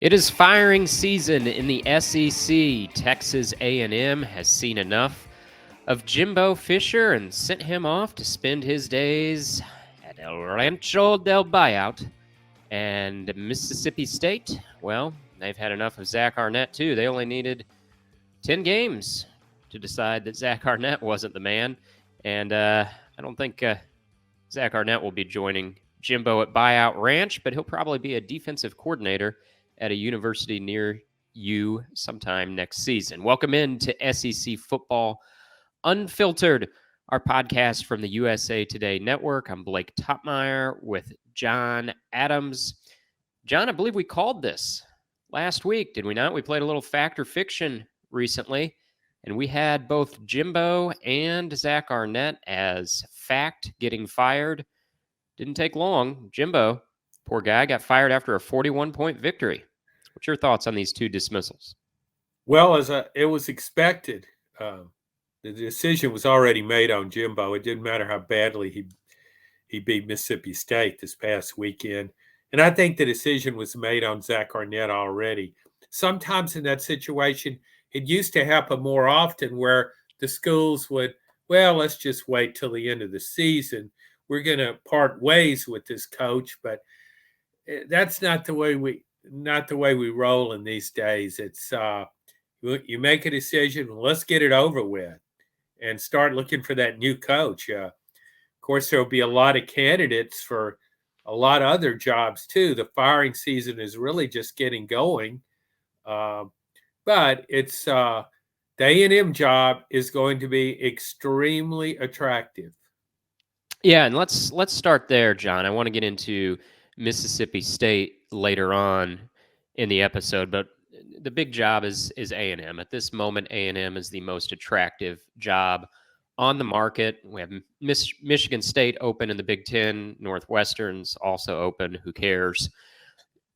It is firing season in the SEC. Texas A&M has seen enough of Jimbo Fisher and sent him off to spend his days at El Rancho del Buyout. And Mississippi State, well, they've had enough of Zach Arnett too. They only needed 10 games to decide that Zach Arnett wasn't the man. And I don't think Zach Arnett will be joining Jimbo at Buyout Ranch, but he'll probably be a defensive coordinator at a university near you sometime next season. Welcome in to SEC Football Unfiltered, our podcast from the USA Today Network. I'm Blake Toppmeyer with John Adams. John, I believe we called this last week, did we not? We played a little fact or fiction recently, and we had both Jimbo and Zach Arnett as fact getting fired. Didn't take long. Jimbo, poor guy, got fired after a 41-point victory. What's your thoughts on these two dismissals? Well, it was expected, the decision was already made on Jimbo. It didn't matter how badly he beat Mississippi State this past weekend. And I think the decision was made on Zach Arnett already. Sometimes in that situation, it used to happen more often where the schools would, well, let's just wait till the end of the season. We're going to part ways with this coach, but that's not the way we roll in these days. It's you make a decision, let's get it over with, and start looking for that new coach. Of course, there will be a lot of candidates for a lot of other jobs too. The firing season is really just getting going, but it's the A&M job is going to be extremely attractive. Yeah, and let's start there, John. I want to get into Mississippi State later on in the episode, but the big job is A&M. At this moment, A&M is the most attractive job on the market. We have Michigan State open in the Big Ten. Northwestern's also open. Who cares?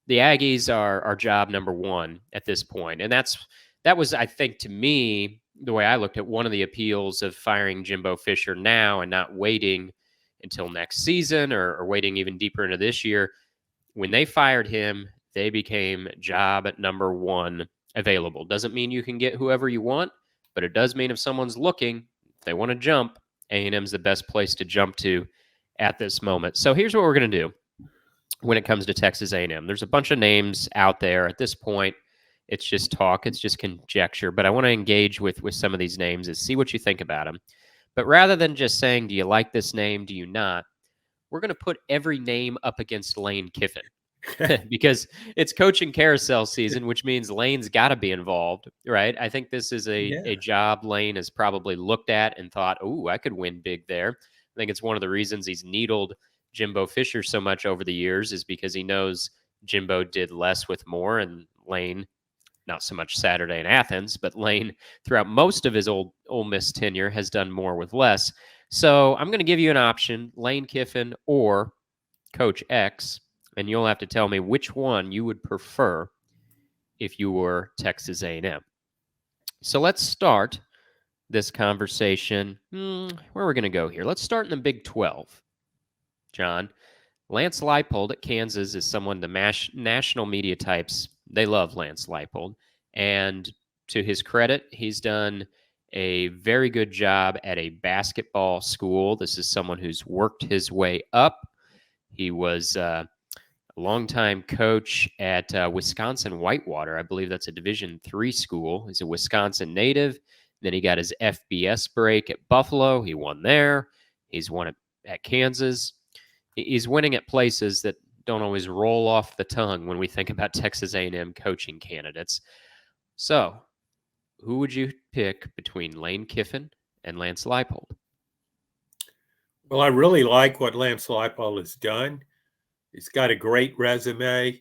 The Aggies are job number one at this point, and that was, I think, to me, the way I looked at one of the appeals of firing Jimbo Fisher now and not waiting until next season or waiting even deeper into this year. When they fired him, they became job number one available. Doesn't mean you can get whoever you want, but it does mean if someone's looking, if they want to jump, A&M's the best place to jump to at this moment. So here's what we're going to do when it comes to Texas A&M. There's a bunch of names out there at this point. It's just talk. It's just conjecture. But I want to engage with some of these names and see what you think about them. But rather than just saying, do you like this name? Do you not? We're going to put every name up against Lane Kiffin because it's coaching carousel season, which means Lane's got to be involved, right? I think this is a job Lane has probably looked at and thought, oh, I could win big there. I think it's one of the reasons he's needled Jimbo Fisher so much over the years is because he knows Jimbo did less with more, and Lane, not so much Saturday in Athens, but Lane, throughout most of his Ole Miss tenure, has done more with less. So I'm going to give you an option, Lane Kiffin or Coach X, and you'll have to tell me which one you would prefer if you were Texas A&M. So let's start this conversation. Where are we going to go here? Let's start in the Big 12. John, Lance Leipold at Kansas is someone the national media types, they love Lance Leipold. And to his credit, he's done a very good job at a basketball school. This is someone who's worked his way up. He was a longtime coach at Wisconsin Whitewater. I believe that's a Division III school. He's a Wisconsin native. Then he got his FBS break at Buffalo. He won there. He's won at Kansas. He's winning at places that don't always roll off the tongue when we think about Texas A&M coaching candidates. So, who would you pick between Lane Kiffin and Lance Leipold? Well, I really like what Lance Leipold has done. He's got a great resume.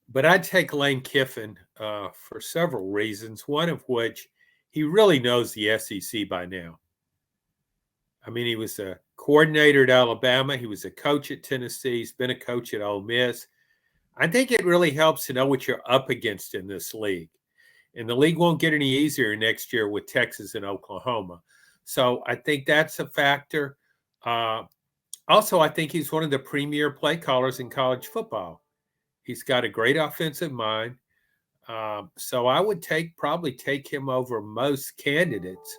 But I'd take Lane Kiffin for several reasons, one of which he really knows the SEC by now. I mean, he was a coordinator at Alabama. He was a coach at Tennessee. He's been a coach at Ole Miss. I think it really helps to know what you're up against in this league. And the league won't get any easier next year with Texas and Oklahoma. So I think that's a factor. Also, I think he's one of the premier play callers in college football. He's got a great offensive mind. So I would probably take him over most candidates.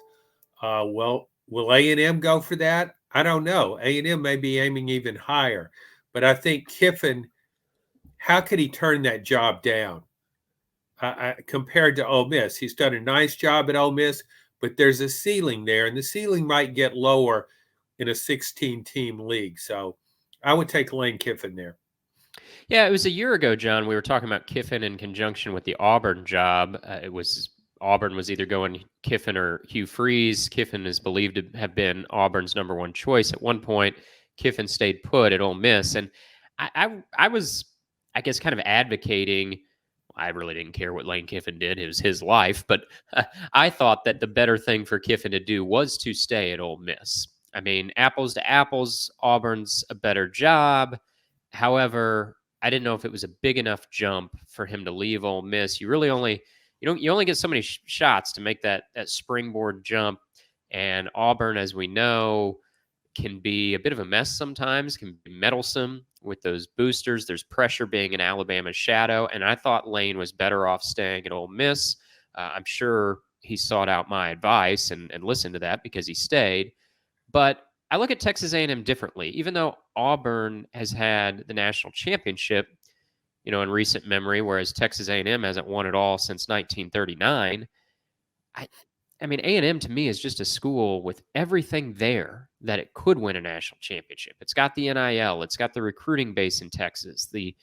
Well, will A&M go for that? I don't know. A&M may be aiming even higher, but I think Kiffin, how could he turn that job down? Compared to Ole Miss, he's done a nice job at Ole Miss, but there's a ceiling there, and the ceiling might get lower in a 16-team league. So I would take Lane Kiffin there. Yeah, it was a year ago, John. We were talking about Kiffin in conjunction with the Auburn job. It was Auburn was either going Kiffin or Hugh Freeze. Kiffin is believed to have been Auburn's number one choice at one point. Kiffin stayed put at Ole Miss, and I was, I guess, kind of advocating. I really didn't care what Lane Kiffin did; it was his life. But I thought that the better thing for Kiffin to do was to stay at Ole Miss. I mean, apples to apples, Auburn's a better job. However, I didn't know if it was a big enough jump for him to leave Ole Miss. You really only you only get so many shots to make that springboard jump. And Auburn, as we know, can be a bit of a mess sometimes. Can be meddlesome with those boosters. There's pressure being an Alabama shadow, and I thought Lane was better off staying at Ole Miss. I'm sure he sought out my advice and listened to that because he stayed. But I look at Texas A&M differently. Even though Auburn has had the national championship, in recent memory, whereas Texas A&M hasn't won it all since 1939. I mean, A&M to me is just a school with everything there that it could win a national championship. It's got the NIL, it's got the recruiting base in Texas, the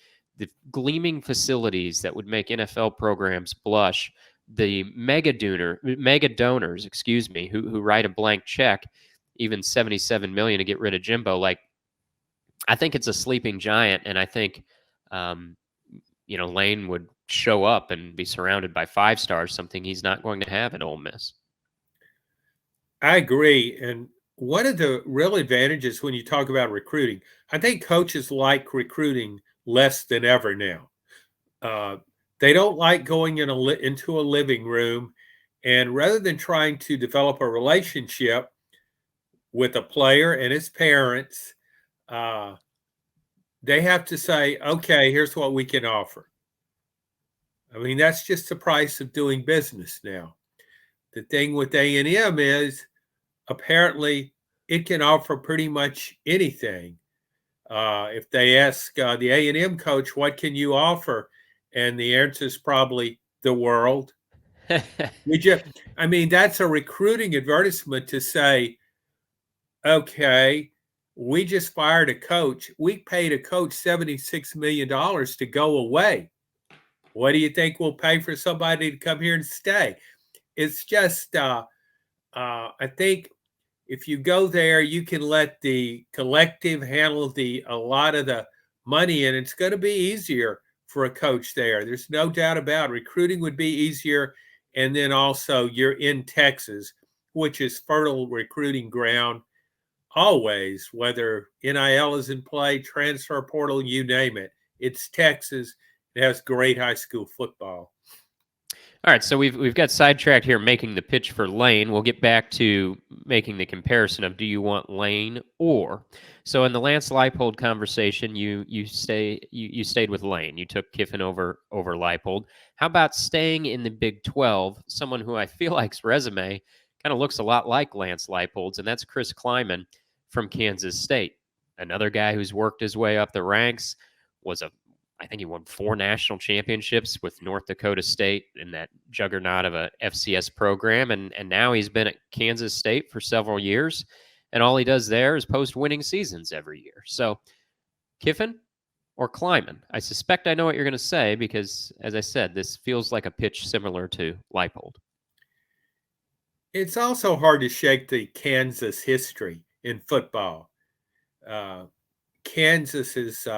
gleaming facilities that would make NFL programs blush, the mega donors, who write a blank check, even $77 million to get rid of Jimbo. Like, I think it's a sleeping giant, and I think Lane would show up and be surrounded by five stars, something he's not going to have at Ole Miss. I agree. And one of the real advantages when you talk about recruiting, I think coaches like recruiting less than ever now. They don't like going into a living room, and rather than trying to develop a relationship with a player and his parents, they have to say, okay, here's what we can offer. I mean, that's just the price of doing business now. The thing with A&M is apparently it can offer pretty much anything. If they ask the A&M coach, what can you offer? And the answer is probably the world. That's a recruiting advertisement to say, okay, we just fired a coach. We paid a coach $76 million to go away. What do you think we'll pay for somebody to come here and stay? It's just, I think if you go there, you can let the collective handle a lot of the money, and it's going to be easier for a coach there. There's no doubt about it. Recruiting would be easier. And then also you're in Texas, which is fertile recruiting ground always, whether NIL is in play, transfer portal, you name it. It's Texas. It has great high school football. All right, so we've got sidetracked here making the pitch for Lane. We'll get back to making the comparison of do you want Lane or. So in the Lance Leipold conversation, you stayed with Lane. You took Kiffin over Leipold. How about staying in the Big 12? Someone who I feel like's resume kind of looks a lot like Lance Leipold's, and that's Chris Kleiman from Kansas State. Another guy who's worked his way up the ranks, I think he won 4 national championships with North Dakota State in that juggernaut of a FCS program. And now he's been at Kansas State for several years. And all he does there is post winning seasons every year. So Kiffin or Kleiman? I suspect I know what you're going to say because, as I said, this feels like a pitch similar to Leipold. It's also hard to shake the Kansas history in football. Kansas is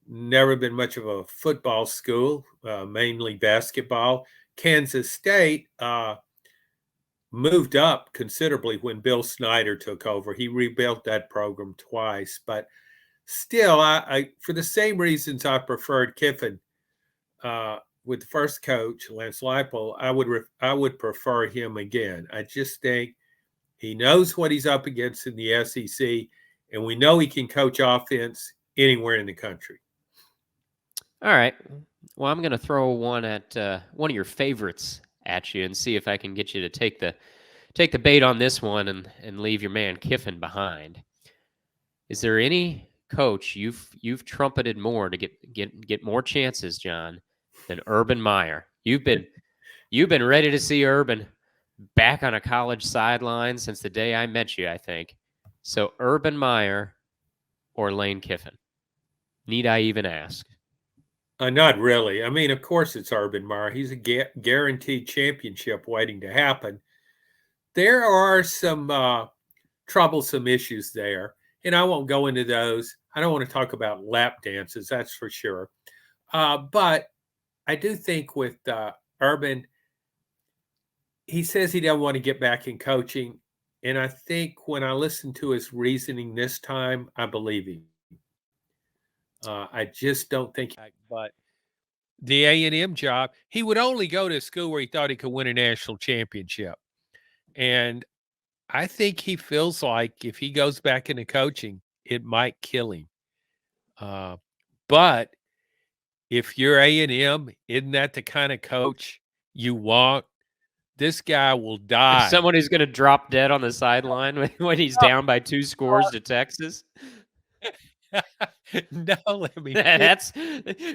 never been much of a football school, mainly basketball. Kansas State moved up considerably when Bill Snyder took over. He rebuilt that program twice, but still, I for the same reasons I preferred Kiffin with the first coach, Lance Leipold, I would prefer him again. I just think he knows what he's up against in the SEC, and we know he can coach offense anywhere in the country. All right. Well, I'm going to throw one at one of your favorites at you and see if I can get you to take the bait on this one and leave your man Kiffin behind. Is there any coach you've trumpeted more to get more chances, John, than Urban Meyer? You've been ready to see Urban back on a college sideline since the day I met you, I think. So Urban Meyer or Lane Kiffin? Need I even ask? Not really. I mean, of course, it's Urban Meyer. He's a guaranteed championship waiting to happen. There are some troublesome issues there, and I won't go into those. I don't want to talk about lap dances, that's for sure. But I do think with Urban, he says he doesn't want to get back in coaching. And I think when I listen to his reasoning this time, I believe him. I just don't think. But the A&M job, he would only go to a school where he thought he could win a national championship. And I think he feels like if he goes back into coaching, it might kill him. But if you're A&M, isn't that the kind of coach you want? This guy will die. Someone who's going to drop dead on the sideline when he's down by 2 scores to Texas. No, let me. That's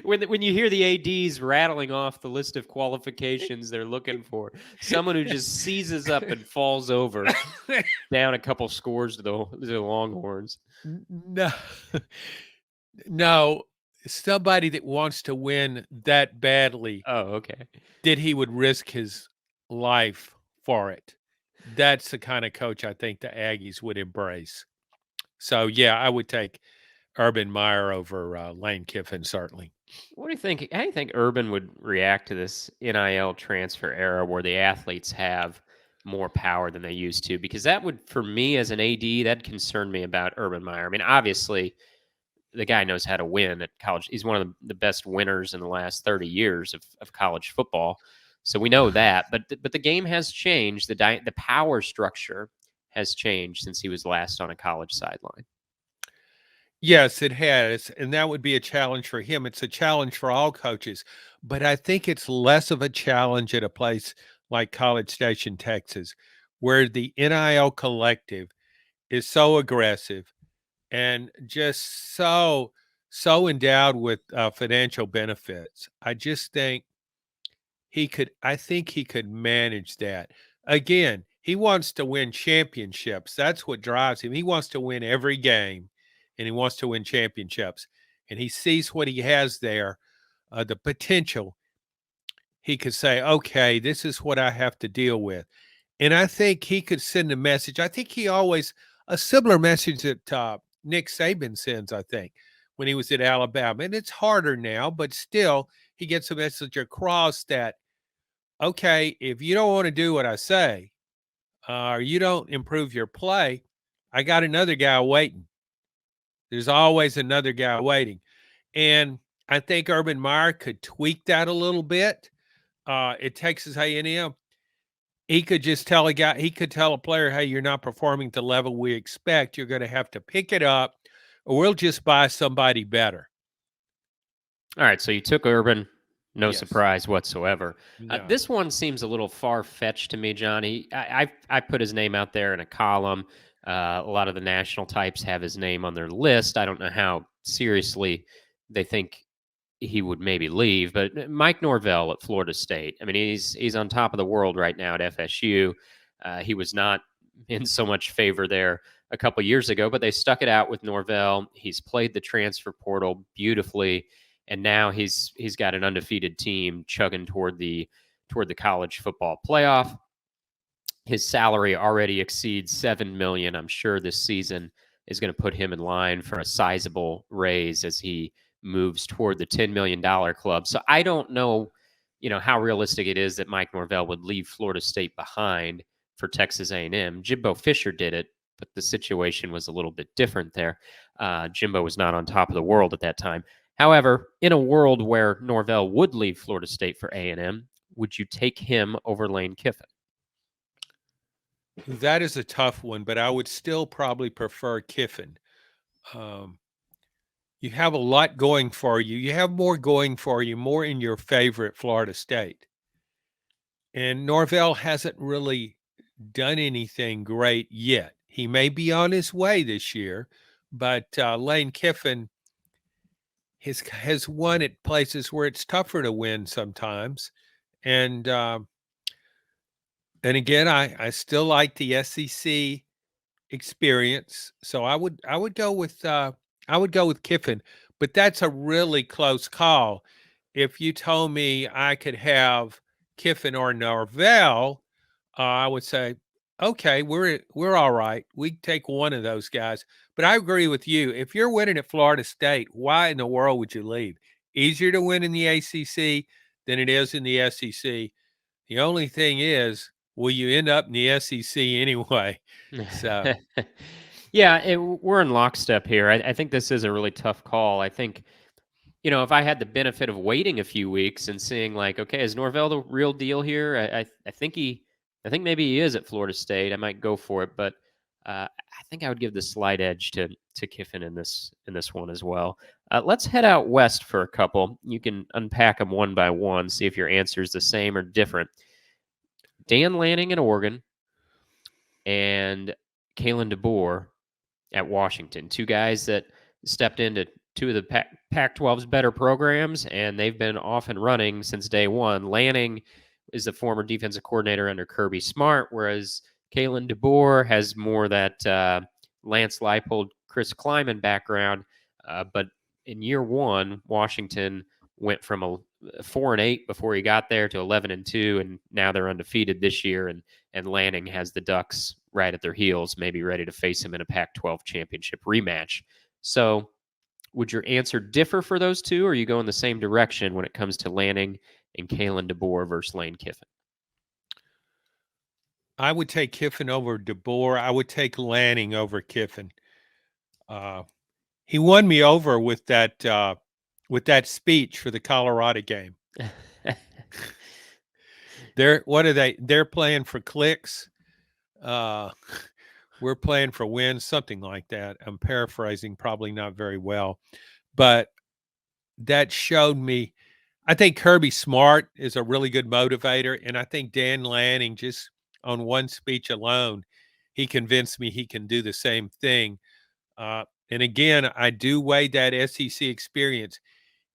when you hear the ADs rattling off the list of qualifications they're looking for. Someone who just seizes up and falls over, down a couple scores to the Longhorns. No, no, somebody that wants to win that badly. Oh, okay. That he would risk his life for it. That's the kind of coach I think the Aggies would embrace. So yeah, I would take Urban Meyer over Lane Kiffin, certainly. What do you think? How do you think Urban would react to this NIL transfer era where the athletes have more power than they used to? Because that would, for me as an AD, that concerned me about Urban Meyer. I mean, obviously, the guy knows how to win at college. He's one of the best winners in the last 30 years of college football. So we know that. But the game has changed. The power structure has changed since he was last on a college sideline. Yes, it has. And that would be a challenge for him. It's a challenge for all coaches. But I think it's less of a challenge at a place like College Station, Texas, where the NIL collective is so aggressive and just so endowed with financial benefits. I just think I think he could manage that. Again, he wants to win championships. That's what drives him. He wants to win every game and he wants to win championships. And he sees what he has there, the potential. He could say, okay, this is what I have to deal with. And I think he could send a message. I think he always, a similar message that Nick Saban sends, I think, when he was at Alabama. And it's harder now, but still, he gets a message across that, okay, if you don't want to do what I say, or you don't improve your play, I got another guy waiting. There's always another guy waiting. And I think Urban Meyer could tweak that a little bit. At Texas A&M, he could just tell he could tell a player, hey, you're not performing to the level we expect. You're going to have to pick it up, or we'll just buy somebody better. All right, so you took Urban. No surprise whatsoever. No. This one seems a little far-fetched to me, Johnny. I put his name out there in a column. A lot of the national types have his name on their list. I don't know how seriously they think he would maybe leave, but Mike Norvell at Florida State. I mean, he's on top of the world right now at FSU. He was not in so much favor there a couple years ago, but they stuck it out with Norvell. He's played the transfer portal beautifully, and now he's got an undefeated team chugging toward the college football playoff. His salary already exceeds $7 million. I'm sure this season is going to put him in line for a sizable raise as he moves toward the $10 million club. So I don't know, how realistic it is that Mike Norvell would leave Florida State behind for Texas A&M. Jimbo Fisher did it, but the situation was a little bit different there. Jimbo was not on top of the world at that time. However, in a world where Norvell would leave Florida State for A&M, would you take him over Lane Kiffin? That is a tough one, but I would still probably prefer Kiffin. You have a lot going for you. You have more going for you, more in your favor at Florida State. And Norvell hasn't really done anything great yet. He may be on his way this year, but Lane Kiffin has won at places where it's tougher to win sometimes. And again, I still like the SEC experience, so I would go with Kiffin, but that's a really close call. If you told me I could have Kiffin or Norvell, I would say, okay, we're all right. We take one of those guys. But I agree with you. If you're winning at Florida State, why in the world would you leave? Easier to win in the ACC than it is in the SEC. The only thing is, will you end up in the SEC anyway? So, Yeah, we're in lockstep here. I think this is a really tough call. I think, if I had the benefit of waiting a few weeks and seeing like, okay, is Norvell the real deal here? I think maybe he is at Florida State. I might go for it, but I think I would give the slight edge to Kiffin in this one as well. Let's head out west for a couple. You can unpack them one by one, see if your answer is the same or different. Dan Lanning in Oregon and Kalen DeBoer at Washington. Two guys that stepped into two of the Pac-12's better programs, and they've been off and running since day one. Lanning is the former defensive coordinator under Kirby Smart, whereas Kalen DeBoer has more that Lance Leipold, Chris Kleiman background. But in year one, Washington went from a 4-8 before he got there to 11-2, and now they're undefeated this year. And Lanning has the Ducks right at their heels, maybe ready to face him in a Pac-12 championship rematch. So, would your answer differ for those two, or are you go in the same direction when it comes to Lanning and Kalen DeBoer versus Lane Kiffin? I would take Kiffin over DeBoer. I would take Lanning over Kiffin. He won me over with that speech for the Colorado game. What are they? They're playing for clicks. We're playing for wins, something like that. I'm paraphrasing, probably not very well, but that showed me. I think Kirby Smart is a really good motivator, and I think Dan Lanning, just on one speech alone, he convinced me he can do the same thing. And again, I do weigh that SEC experience.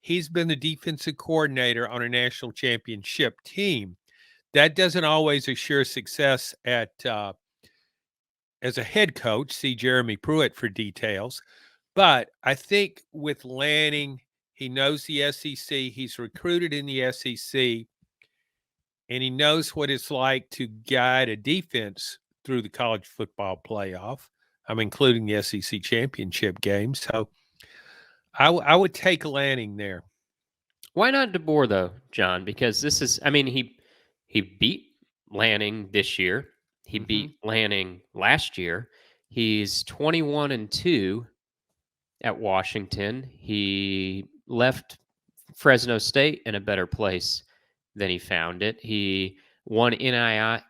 He's been the defensive coordinator on a national championship team. That doesn't always assure success at as a head coach. See Jeremy Pruitt for details. But I think with Lanning, he knows the SEC. He's recruited in the SEC, and he knows what it's like to guide a defense through the college football playoff. I'm including the SEC championship game. So I would take Lanning there. Why not DeBoer though, John? Because this is, he beat Lanning this year. He beat Lanning last year. He's 21-2 at Washington. He left Fresno State in a better place than he found it. He won NAIA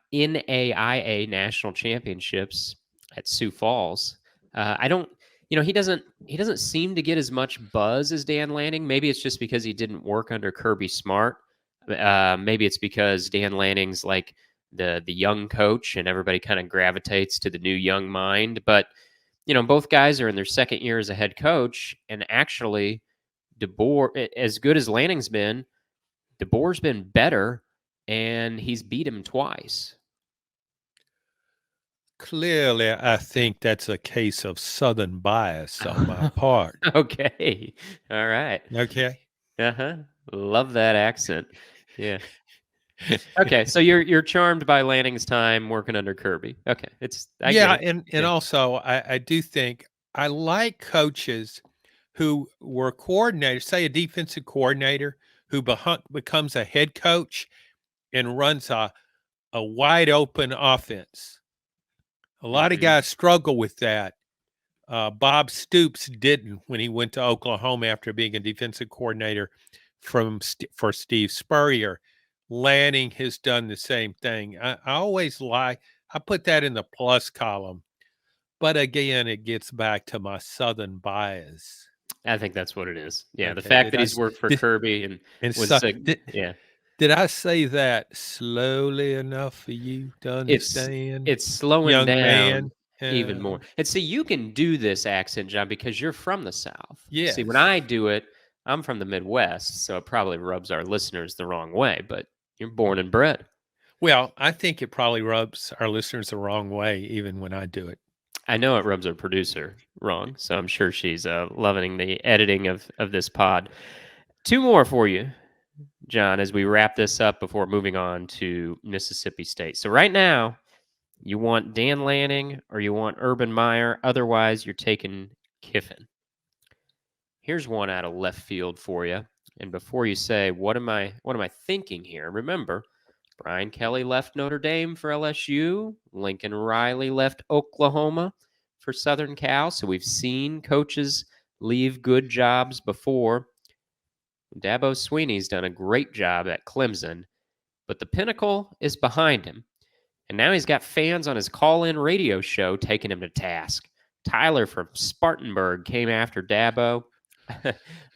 national championships at Sioux Falls. I don't, he doesn't seem to get as much buzz as Dan Lanning. Maybe it's just because he didn't work under Kirby Smart. Maybe it's because Dan Lanning's like the young coach, and everybody kind of gravitates to the new young mind. But both guys are in their second year as a head coach, and actually, DeBoer, as good as Lanning's been, DeBoer's been better, and he's beat him twice. Clearly, I think that's a case of Southern bias on my part. Okay. All right. Okay. Uh-huh. Love that accent. Yeah. Okay, so you're charmed by Lanning's time working under Kirby. Okay. And also I do think I like coaches who were coordinators, say a defensive coordinator who becomes a head coach and runs a wide open offense. A lot of guys struggle with that. Bob Stoops didn't when he went to Oklahoma after being a defensive coordinator for Steve Spurrier. Lanning has done the same thing. I always I put that in the plus column. But again, it gets back to my Southern bias. I think that's what it is. Yeah, the Okay. fact that he's worked for Kirby and So was yeah. did I say that slowly enough for you to It's understand, it's slowing young down man? even more. And see, you can do this accent, John, because you're from the South. See, when Yes. I do it, I'm from the Midwest, so it probably rubs our listeners the wrong way, but you're born and bred. Well, I think it probably rubs our listeners the wrong way, even when I do it. I know it rubs our producer wrong, so I'm sure she's loving the editing of this pod. Two more for you, John, as we wrap this up before moving on to Mississippi State. So right now, you want Dan Lanning or you want Urban Meyer. Otherwise, you're taking Kiffin. Here's one out of left field for you. And before you say, what am I thinking here? Remember, Brian Kelly left Notre Dame for LSU. Lincoln Riley left Oklahoma for Southern Cal. So we've seen coaches leave good jobs before. Dabo Swinney's done a great job at Clemson, but the pinnacle is behind him. And now he's got fans on his call-in radio show taking him to task. Tyler from Spartanburg came after Dabo.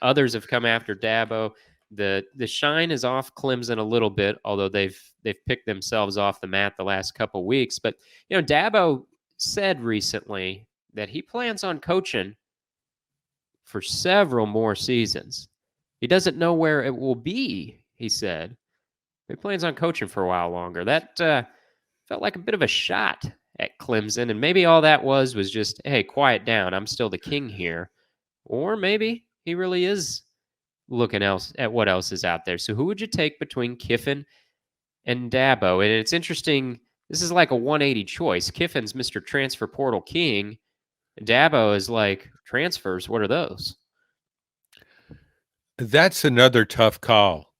Others have come after Dabo. The shine is off Clemson a little bit, although they've picked themselves off the mat the last couple weeks. But Dabo said recently that he plans on coaching for several more seasons. He doesn't know where it will be, he said. He plans on coaching for a while longer. That felt like a bit of a shot at Clemson, and maybe all that was just, hey, quiet down. I'm still the king here. Or maybe he really is looking at what else is out there. So who would you take between Kiffin and Dabo? And it's interesting. This is like a 180 choice. Kiffin's Mr. Transfer Portal King. Dabo is like, transfers, what are those? That's another tough call.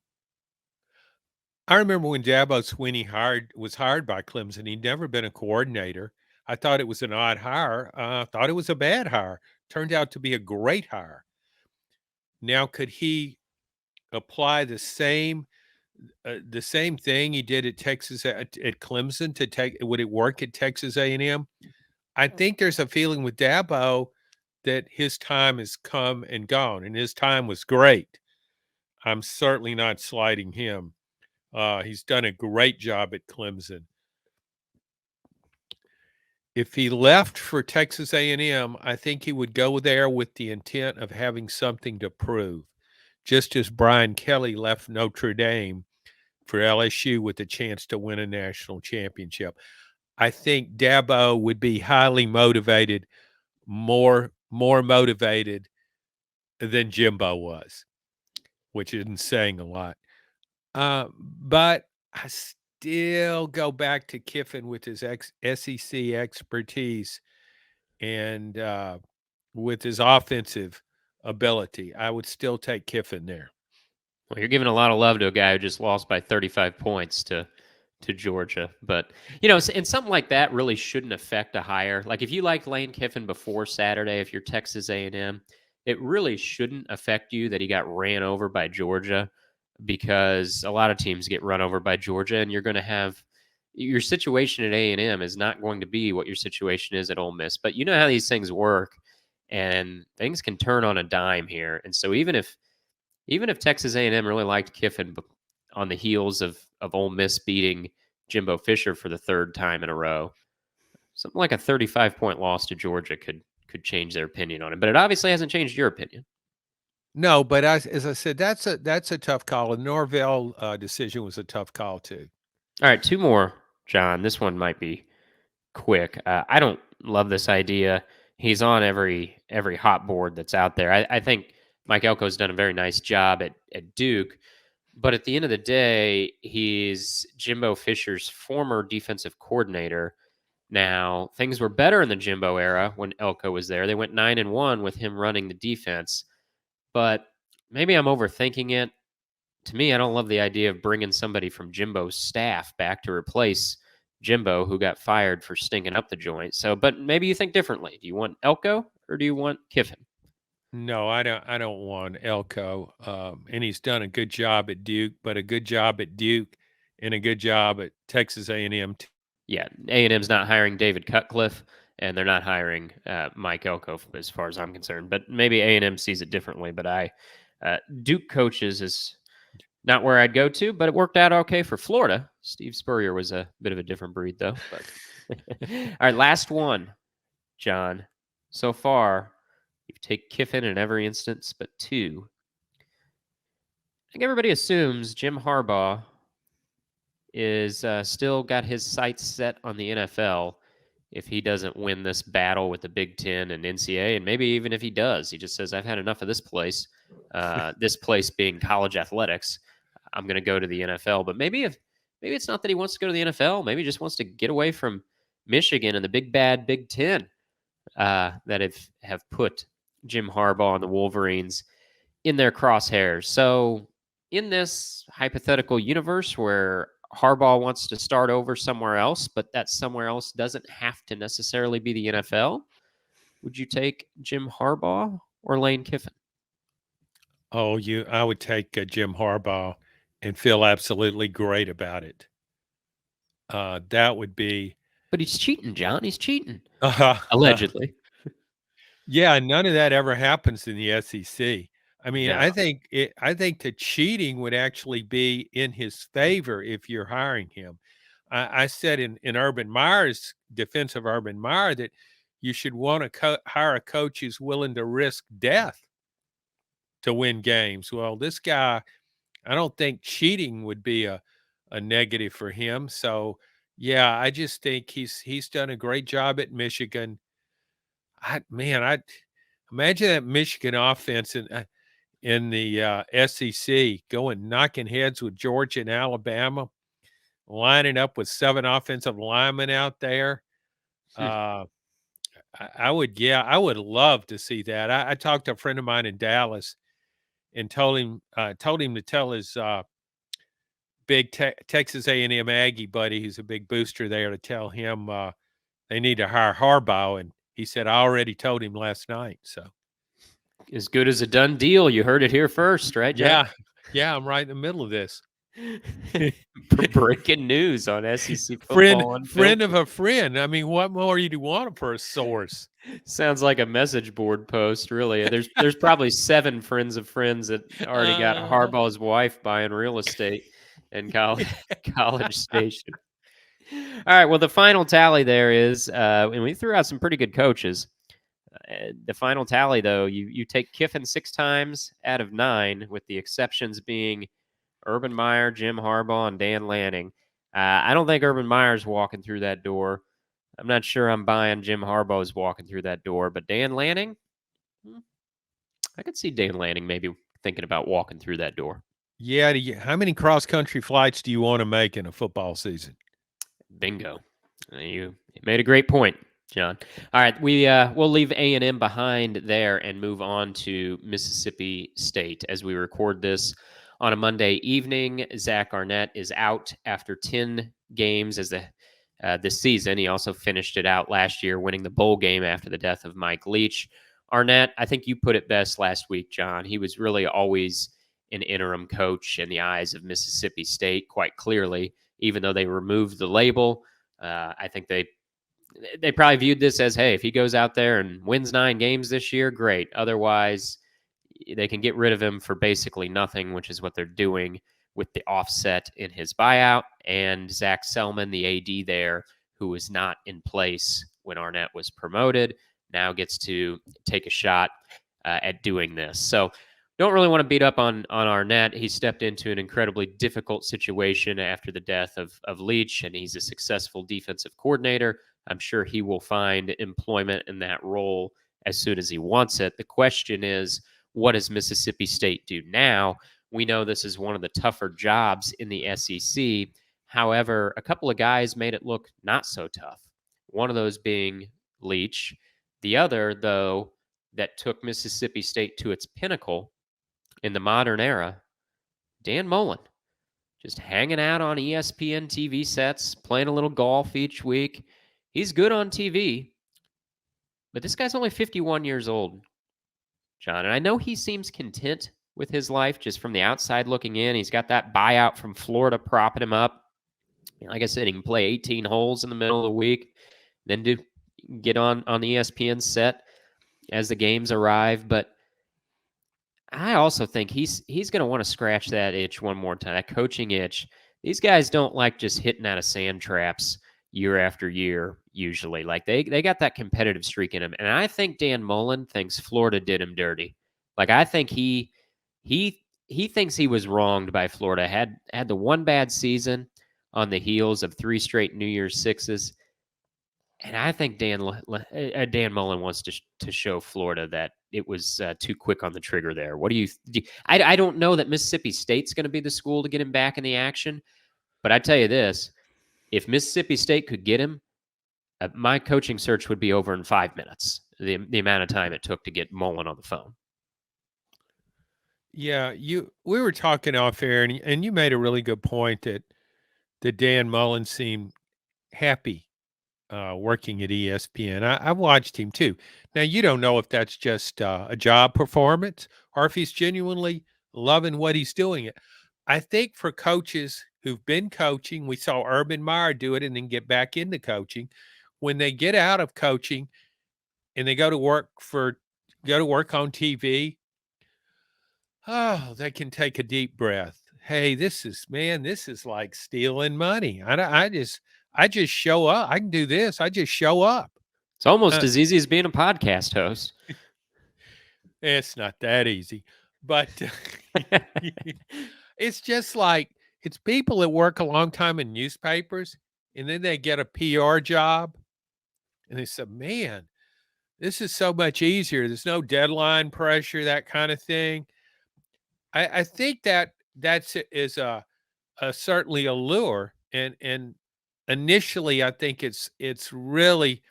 I remember when Dabo Swinney was hired by Clemson. He'd never been a coordinator. I thought it was an odd hire. I thought it was a bad hire. Turned out to be a great hire. Now, could he apply the same thing he did at Texas at Clemson to take? Would it work at Texas A&M? I think there's a feeling with Dabo that his time has come and gone, and his time was great. I'm certainly not slighting him. He's done a great job at Clemson. If he left for Texas A&M, I think he would go there with the intent of having something to prove, just as Brian Kelly left Notre Dame for LSU with a chance to win a national championship. I think Dabo would be highly motivated, more motivated than Jimbo was, which isn't saying a lot. But I still go back to Kiffin with his SEC expertise and with his offensive ability. I would still take Kiffin there. Well, you're giving a lot of love to a guy who just lost by 35 points to Georgia. But, and something like that really shouldn't affect a hire. Like if you liked Lane Kiffin before Saturday, if you're Texas A&M, it really shouldn't affect you that he got ran over by Georgia, because a lot of teams get run over by Georgia, and you're going to have your situation at A&M is not going to be what your situation is at Ole Miss. But you know how these things work, and things can turn on a dime here. And so even if Texas A&M really liked Kiffin on the heels of Ole Miss beating Jimbo Fisher for the third time in a row, something like a 35-point loss to Georgia could change their opinion on it. But it obviously hasn't changed your opinion. No, but as I said, that's a tough call. The Norvell decision was a tough call too. All right, two more, John. This one might be quick. I don't love this idea. He's on every hot board that's out there. I think Mike Elko's done a very nice job at Duke, but at the end of the day, he's Jimbo Fisher's former defensive coordinator. Now, things were better in the Jimbo era when Elko was there. They went 9-1 with him running the defense. But maybe I'm overthinking it. To me, I don't love the idea of bringing somebody from Jimbo's staff back to replace Jimbo, who got fired for stinking up the joint. So, but maybe you think differently. Do you want Elko or do you want Kiffin? No, I don't want Elko. And he's done a good job at Duke, but a good job at Duke and a good job at Texas A&M. Yeah, A&M's not hiring David Cutcliffe and they're not hiring Mike Elko as far as I'm concerned. But maybe A&M sees it differently. But Duke coaches is not where I'd go to, but it worked out okay for Florida. Steve Spurrier was a bit of a different breed, though. But all right, last one, John. So far, you've taken Kiffin in every instance but two. I think everybody assumes Jim Harbaugh is still got his sights set on the NFL if he doesn't win this battle with the Big Ten and NCAA, and maybe even if he does, he just says, "I've had enough of this place." This place being college athletics. I'm going to go to the NFL. But maybe it's not that he wants to go to the NFL. Maybe he just wants to get away from Michigan and the big bad Big Ten that have put Jim Harbaugh and the Wolverines in their crosshairs. So in this hypothetical universe where Harbaugh wants to start over somewhere else, but that somewhere else doesn't have to necessarily be the NFL, would you take Jim Harbaugh or Lane Kiffin? Oh, I would take Jim Harbaugh and feel absolutely great about it. That would be. But he's cheating, John. He's cheating. Allegedly. Yeah, none of that ever happens in the SEC. I mean, No. I think the cheating would actually be in his favor if you're hiring him. I said in Urban Meyer's defense of Urban Meyer that you should want to hire a coach who's willing to risk death to win games. Well, this guy, I don't think cheating would be a negative for him. So, yeah, I just think he's done a great job at Michigan. I imagine that Michigan offense in the SEC knocking heads with Georgia and Alabama, lining up with 7 offensive linemen out there. I would love to see that. I talked to a friend of mine in Dallas and told him to tell his big Texas A&M Aggie buddy, who's a big booster there, to tell him they need to hire Harbaugh. And he said, I already told him last night. So as good as a done deal. You heard it here first, right, John? Yeah, I'm right in the middle of this. Breaking news on SEC football. Friend of a friend. I mean, what more do you want for a source? Sounds like a message board post, really. There's probably 7 friends of friends that already got Harbaugh's wife buying real estate in College Station. All right, well, the final tally there is, and we threw out some pretty good coaches. The final tally, though, you take Kiffin 6 times out of 9, with the exceptions being Urban Meyer, Jim Harbaugh, and Dan Lanning. I don't think Urban Meyer's walking through that door. I'm not sure I'm buying Jim Harbaugh's walking through that door, but Dan Lanning, I could see Dan Lanning maybe thinking about walking through that door. Yeah, how many cross-country flights do you want to make in a football season? Bingo. You made a great point, John. All right, we'll leave A&M behind there and move on to Mississippi State as we record this on a Monday evening. Zach Arnett is out after 10 games as this season. He also finished it out last year, winning the bowl game after the death of Mike Leach. Arnett, I think you put it best last week, John. He was really always an interim coach in the eyes of Mississippi State, quite clearly, even though they removed the label. I think they probably viewed this as, hey, if he goes out there and wins 9 games this year, great. Otherwise, they can get rid of him for basically nothing, which is what they're doing with the offset in his buyout. And Zach Selman, the AD there, who was not in place when Arnett was promoted, now gets to take a shot at doing this. So don't really want to beat up on Arnett. He stepped into an incredibly difficult situation after the death of Leach, and he's a successful defensive coordinator. I'm sure he will find employment in that role as soon as he wants it. The question is, what does Mississippi State do now? We know this is one of the tougher jobs in the SEC. However, a couple of guys made it look not so tough. One of those being Leach. The other, though, that took Mississippi State to its pinnacle in the modern era, Dan Mullen. Just hanging out on ESPN TV sets, playing a little golf each week. He's good on TV, but this guy's only 51 years old, John. And I know he seems content with his life just from the outside looking in. He's got that buyout from Florida propping him up. Like I said, he can play 18 holes in the middle of the week, then do get on the ESPN set as the games arrive, but I also think he's going to want to scratch that itch one more time, that coaching itch. These guys don't like just hitting out of sand traps year after year. Usually, like they got that competitive streak in them, and I think Dan Mullen thinks Florida did him dirty. Like I think he thinks he was wronged by Florida. Had the one bad season on the heels of 3 straight New Year's sixes. And I think Dan Mullen wants to show Florida that it was too quick on the trigger there. What do you? I don't know that Mississippi State's going to be the school to get him back in the action, but I tell you this: if Mississippi State could get him, my coaching search would be over in 5 minutes. The amount of time it took to get Mullen on the phone. Yeah, we were talking off air, and you made a really good point that Dan Mullen seemed happy working at ESPN. I watched him too. Now, you don't know if that's just a job performance or if he's genuinely loving what he's doing. I think for coaches who've been coaching, we saw Urban Meyer do it and then get back into coaching. When they get out of coaching and they go to work on TV, oh, they can take a deep breath. Hey, this is like stealing money. I just show up. I can do this. I just show up. It's almost as easy as being a podcast host. It's not that easy, but it's just like it's people that work a long time in newspapers and then they get a PR job and they say, man, this is so much easier. There's no deadline pressure, that kind of thing. I think that's certainly a lure, and initially I think it's really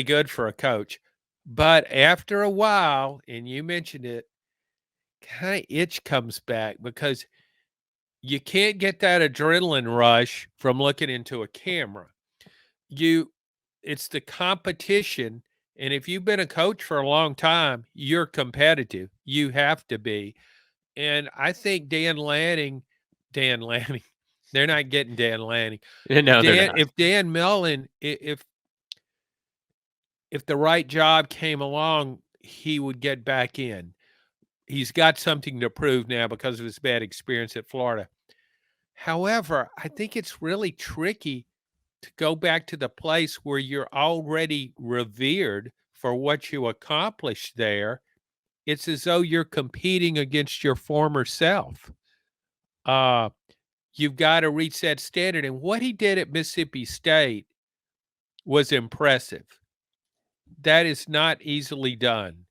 good for a coach, but after a while, and you mentioned it, kind of itch comes back because you can't get that adrenaline rush from looking into a camera. It's the competition, and if you've been a coach for a long time, you're competitive. You have to be. And I think Dan Lanning, they're not getting Dan Lanning. No, they're not. If Dan Mullen, if the right job came along, he would get back in. He's got something to prove now because of his bad experience at Florida. However, I think it's really tricky to go back to the place where you're already revered for what you accomplished there. It's as though you're competing against your former self. You've got to reach that standard. And what he did at Mississippi State was impressive. That is not easily done.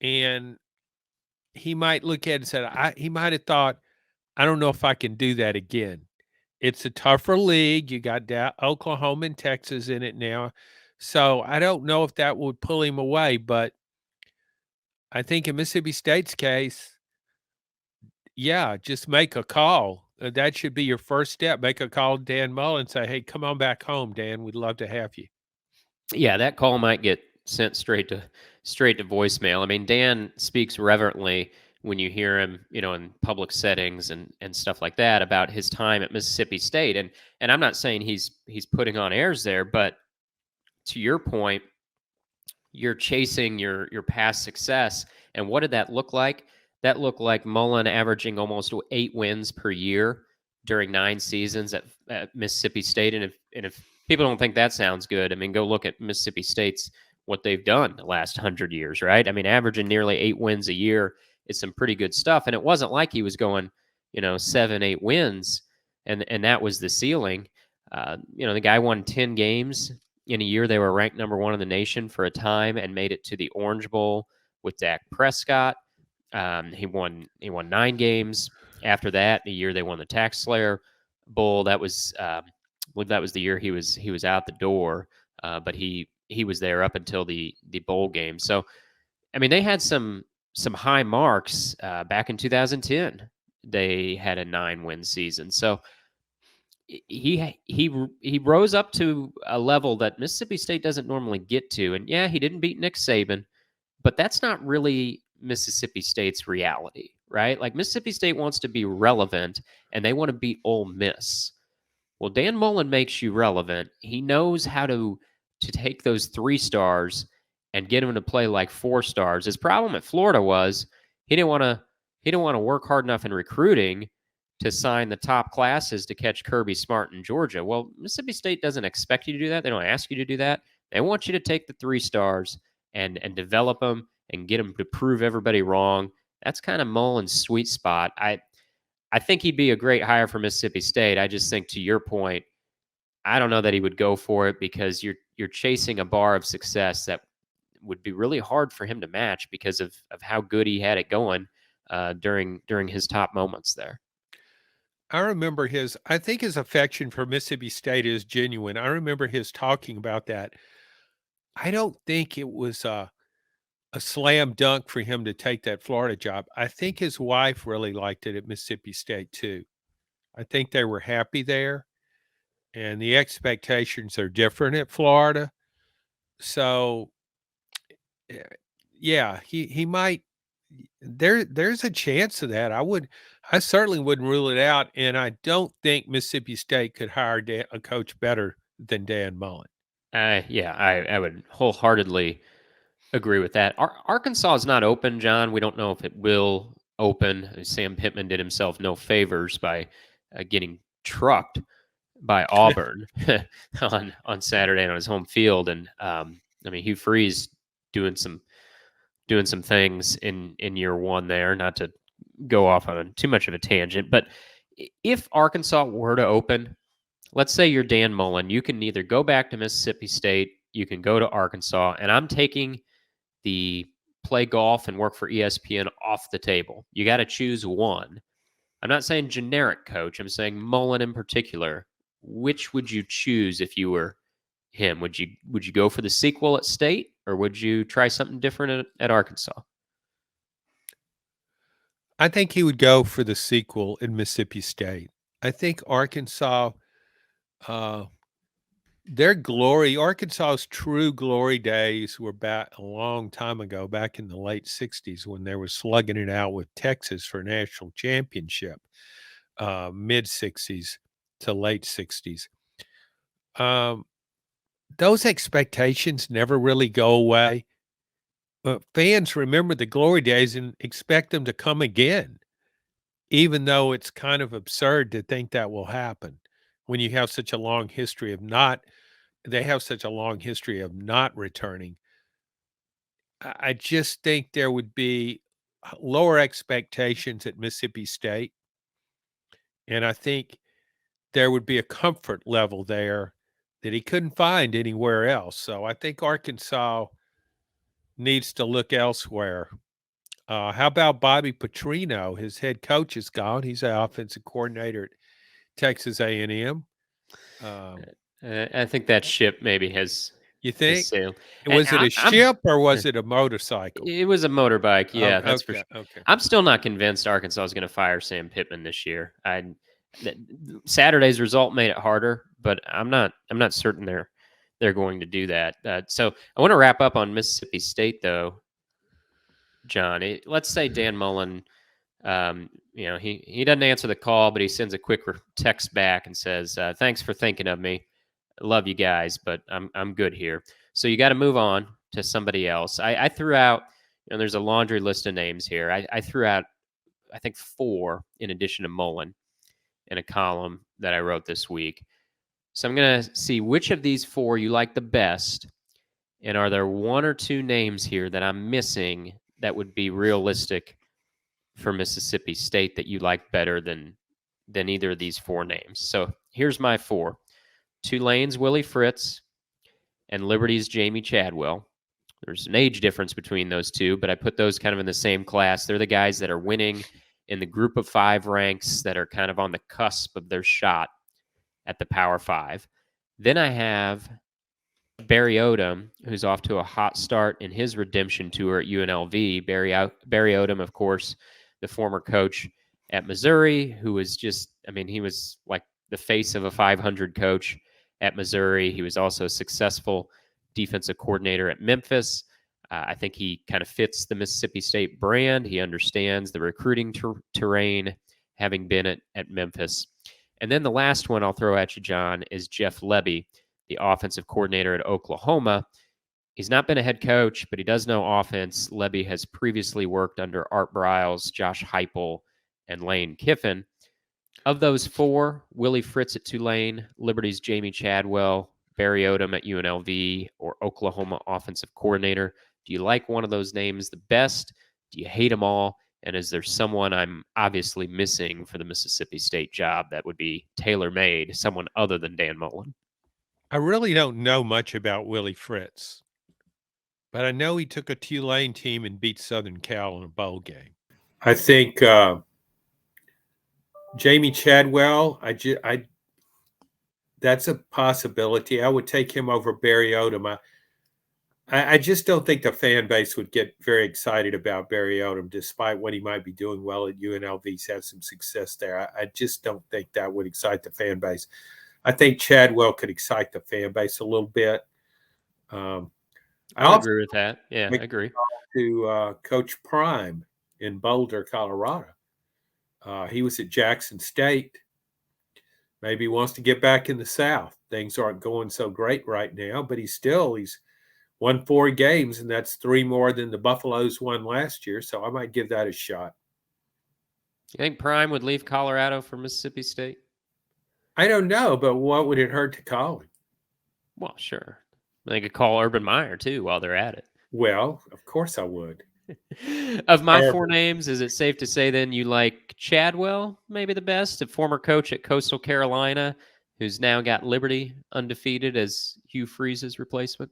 And he might look at it and say, he might have thought, I don't know if I can do that again. It's a tougher league. You got Oklahoma and Texas in it now. So I don't know if that would pull him away, but I think in Mississippi State's case, yeah, just make a call. That should be your first step. Make a call to Dan Mullen and say, hey, come on back home, Dan. We'd love to have you. Yeah, that call might get sent straight to voicemail. I mean, Dan speaks reverently when you hear him, in public settings and stuff like that about his time at Mississippi State. And I'm not saying he's putting on airs there, but to your point, you're chasing your past success. And what did that look like? That looked like Mullen averaging almost 8 wins per year during 9 seasons at Mississippi State. And if people don't think that sounds good, I mean, go look at Mississippi State's what they've done the last 100 years, right? I mean, averaging nearly 8 wins a year is some pretty good stuff. And it wasn't like he was going, 7, 8 wins, and that was the ceiling. The guy won 10 games in a year. They were ranked number 1 in the nation for a time and made it to the Orange Bowl with Dak Prescott. He won 9 games after that. The year they won the Tax Slayer Bowl, that was I believe that was the year he was out the door. But he was there up until the bowl game. So, I mean, they had some high marks back in 2010. They had a 9-win season. So he rose up to a level that Mississippi State doesn't normally get to. And yeah, he didn't beat Nick Saban, but that's not really Mississippi State's reality, right? Like Mississippi State wants to be relevant and they want to beat Ole Miss. Well, Dan Mullen makes you relevant. He knows how to to take those 3 stars and get him to play like 4 stars. His problem at Florida was he didn't want to work hard enough in recruiting to sign the top classes to catch Kirby Smart in Georgia. Well, Mississippi State doesn't expect you to do that. They don't ask you to do that. They want you to take the 3 stars and develop them and get them to prove everybody wrong. That's kind of Mullen's sweet spot. I think he'd be a great hire for Mississippi State. I just think, to your point, I don't know that he would go for it because you're chasing a bar of success that would be really hard for him to match because of how good he had it going during his top moments there. I remember I think his affection for Mississippi State is genuine. I remember his talking about that. I don't think it was a slam dunk for him to take that Florida job. I think his wife really liked it at Mississippi State too. I think they were happy there, and the expectations are different at Florida. So, yeah, he might. There's a chance of that. I certainly wouldn't rule it out, and I don't think Mississippi State could hire a coach better than Dan Mullen. Yeah, I would wholeheartedly agree with that. Arkansas is not open, John. We don't know if it will open. Sam Pittman did himself no favors by getting trucked by Auburn on Saturday on his home field, and I mean, Hugh Freeze doing some things in year one there. Not to go off on too much of a tangent, but if Arkansas were to open, let's say you're Dan Mullen, you can either go back to Mississippi State, you can go to Arkansas, and I'm taking the play golf and work for ESPN off the table. You got to choose one. I'm not saying generic coach. I'm saying Mullen in particular. Which would you choose if you were him? Would you go for the sequel at State, or would you try something different at Arkansas? I think he would go for the sequel in Mississippi State. I think Arkansas, Arkansas's true glory days were back a long time ago, back in the late 60s, when they were slugging it out with Texas for national championship, mid 60s to late 60s. Those expectations never really go away. But fans remember the glory days and expect them to come again, even though it's kind of absurd to think that will happen when you have such a long history of not returning. I just think there would be lower expectations at Mississippi State, and I think there would be a comfort level there that he couldn't find anywhere else. So I think Arkansas needs to look elsewhere. How about Bobby Petrino? His head coach is gone. He's an offensive coordinator at Texas A&M. I think that ship maybe has. You think? Has sailed. Was it a ship or was it a motorcycle? It was a motorbike. Yeah, that's for sure. Okay. I'm still not convinced Arkansas is going to fire Sam Pittman this year. Saturday's result made it harder, but I'm not certain they're going to do that. So I want to wrap up on Mississippi State, though, John. Let's say Dan Mullen, he doesn't answer the call, but he sends a quick text back and says, "Thanks for thinking of me. Love you guys, but I'm good here." So you got to move on to somebody else. I threw out, there's a laundry list of names here. I threw out, I think, 4 in addition to Mullen in a column that I wrote this week. So I'm going to see which of these 4 you like the best, and are there 1 or 2 names here that I'm missing that would be realistic for Mississippi State that you like better than either of these 4 names. So here's my 4. Tulane's Willie Fritz and Liberty's Jamie Chadwell. There's an age difference between those 2, but I put those kind of in the same class. They're the guys that are winning in the group of 5 ranks, that are kind of on the cusp of their shot at the Power 5. Then I have Barry Odom, who's off to a hot start in his redemption tour at UNLV. Barry Odom, of course, the former coach at Missouri, who was he was like the face of a 500 coach at Missouri. He was also a successful defensive coordinator at Memphis. I think he kind of fits the Mississippi State brand. He understands the recruiting terrain, having been at Memphis. And then the last one I'll throw at you, John, is Jeff Lebby, the offensive coordinator at Oklahoma. He's not been a head coach, but he does know offense. Lebby has previously worked under Art Briles, Josh Heupel, and Lane Kiffin. Of those four, Willie Fritz at Tulane, Liberty's Jamie Chadwell, Barry Odom at UNLV, or Oklahoma offensive coordinator. Do you like one of those names the best? Do you hate them all? And is there someone I'm obviously missing for the Mississippi State job that would be tailor-made, someone other than Dan Mullen? I really don't know much about Willie Fritz, but I know he took a Tulane team and beat Southern Cal in a bowl game. I think Jamie Chadwell, that's a possibility. I would take him over Barry Odom. I just don't think the fan base would get very excited about Barry Odom, despite what he might be doing well at UNLV. He's had some success there. I just don't think that would excite the fan base. I think Chadwell could excite the fan base a little bit. I agree with that. Yeah, I agree. To Coach Prime in Boulder, Colorado. He was at Jackson State. Maybe he wants to get back in the South. Things aren't going so great right now, but he's won 4 games, and that's 3 more than the Buffaloes won last year. So I might give that a shot. You think Prime would leave Colorado for Mississippi State? I don't know, but what would it hurt to call him? Well, sure. They could call Urban Meyer, too, while they're at it. Well, of course I would. Of my 4 names, is it safe to say then you like Chadwell, maybe the best, a former coach at Coastal Carolina, who's now got Liberty undefeated as Hugh Freeze's replacement?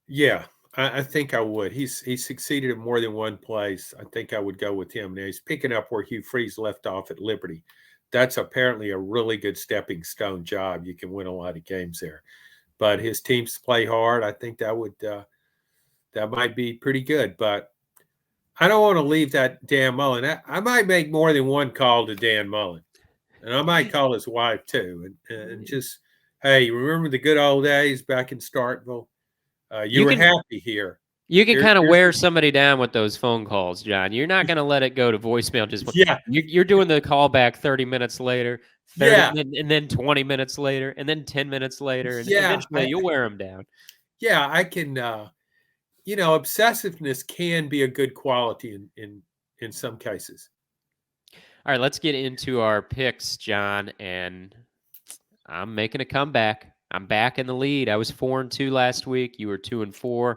Yeah, I think I would. He's succeeded in more than one place. I think I would go with him. Now he's picking up where Hugh Freeze left off at Liberty. That's apparently a really good stepping stone job. You can win a lot of games there. But his teams play hard. I think that might be pretty good. But I don't want to leave that Dan Mullen. I might make more than one call to Dan Mullen. And I might call his wife too. And just, hey, remember the good old days back in Starkville? You were happy here. You can kind of wear somebody down with those phone calls, John. You're not going to let it go to voicemail. You're doing the call back 30 minits later, and then 20 minutes later, and then 10 minutes later, and eventually you'll wear them down. Yeah, I can. Obsessiveness can be a good quality in some cases. All right, let's get into our picks, John. And I'm making a comeback. I'm back in the lead. I was 4-2 last week. You were 2-4.